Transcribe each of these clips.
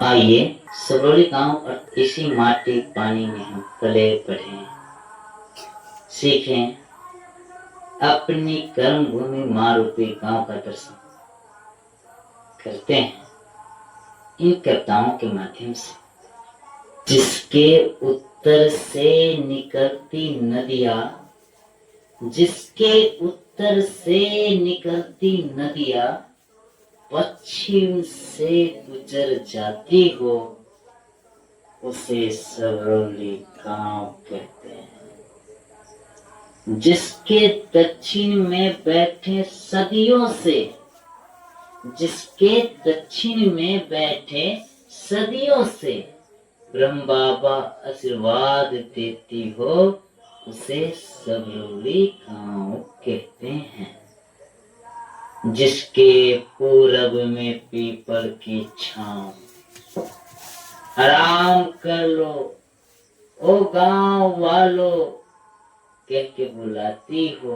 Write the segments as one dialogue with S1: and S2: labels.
S1: आइए सबरोली गांव और इसी माटी पानी में हम पले बढ़े, सीखें अपनी कर्म भूमि माँ रूपी गांव का दर्शन करते हैं इन कविताओं के माध्यम से। जिसके उत्तर से निकलती नदियां, जिसके उत्तर से निकलती नदियां पश्चिम से गुजर जाती हो, उसे सबरोली गांव कहते हैं। जिसके दक्षिण में बैठे सदियों से, जिसके दक्षिण में बैठे सदियों से ब्रह्म बाबा आशीर्वाद देती हो, उसे सबरोली गांव कहते हैं। जिसके पूरब में पीपल की छांव, आराम कर लो ओ गांव वालों कह के बुलाती हो,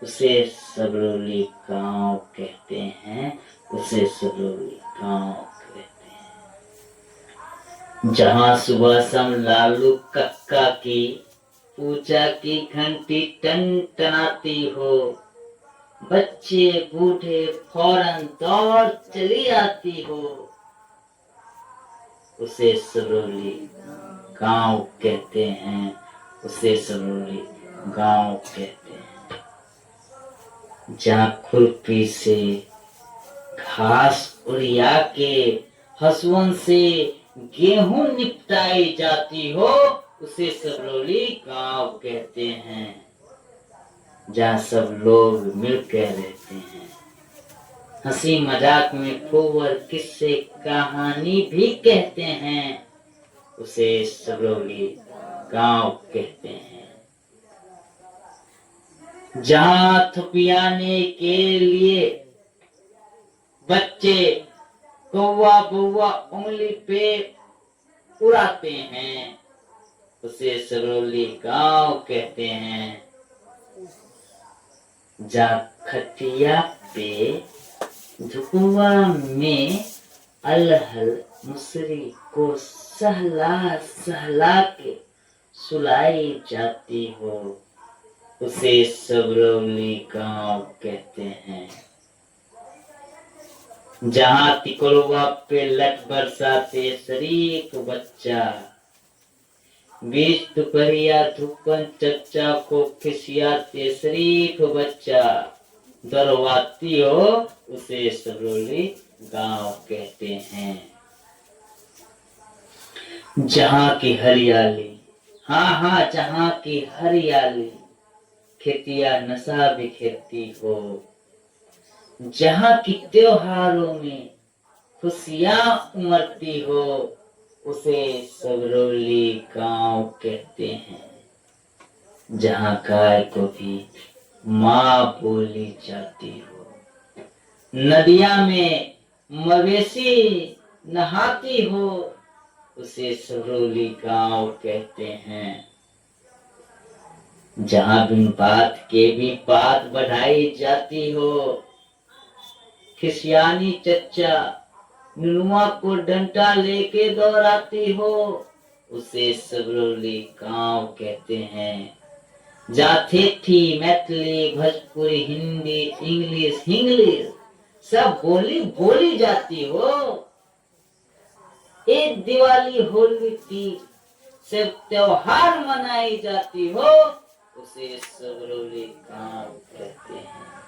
S1: उसे सबरोली गांव कहते हैं। उसे सबरोली गांव कहते हैं। जहां सुबह शाम लालू कक्का की पूजा की घंटी टनटनाती हो, बच्चे बूढ़े फौरन दौड़ चली आती हो, उसे सबरोली गांव कहते हैं। उसे सबरोली गांव कहते हैं। जहां खुरपी से घास उड़िया के हसुओं से गेहूं निपटाई जाती हो, उसे सबरोली गांव कहते हैं। जहाँ सब लोग मिलकर रहते हैं, हंसी मजाक में खूब और किस्से कहानी भी कहते हैं, उसे सबरोली गांव कहते हैं। जहाँ थपियाने के लिए बच्चे कौवा बौवा उंगली पे उड़ाते हैं, उसे सबरोली गांव कहते हैं। जहाँ खटिया पे झुकुआ में अलहल मुसरी को सहला सहला के सुलाई जाती हो, उसे सबरोली गांव कहते हैं। जहाँ तिकोड़वा पे लट बरसाते शरीफ बच्चा, बीच दोपहरिया धुपन चच्चा को खिसियाते शरीफ बच्चा दरवाती हो, उसे सबरोली गांव कहते हैं। जहाँ की हरियाली, हाँ जहाँ की हरियाली खेतिया नशा बिखेरती हो, जहाँ की त्योहारों में खुशियां उमड़ती हो, उसे सबरोली गांव कहते हैं। जहाँ गाय को भी माँ बोली जाती हो, नदिया में मवेशी नहाती हो, उसे सबरोली गांव कहते हैं। जहाँ बिन बात के भी बात बढ़ाई जाती हो, खिसियानी चच्चा नुनुआ को डंडा लेके दौड़ाती हो, उसे सबरोली गांव कहते हैं। जाते थी मैथिली भोजपुरी हिंदी इंग्लिश हिंग्लिश सब बोली बोली जाती हो, एक दिवाली होली तीज सब त्योहार मनाई जाती हो, उसे सबरोली गांव कहते हैं।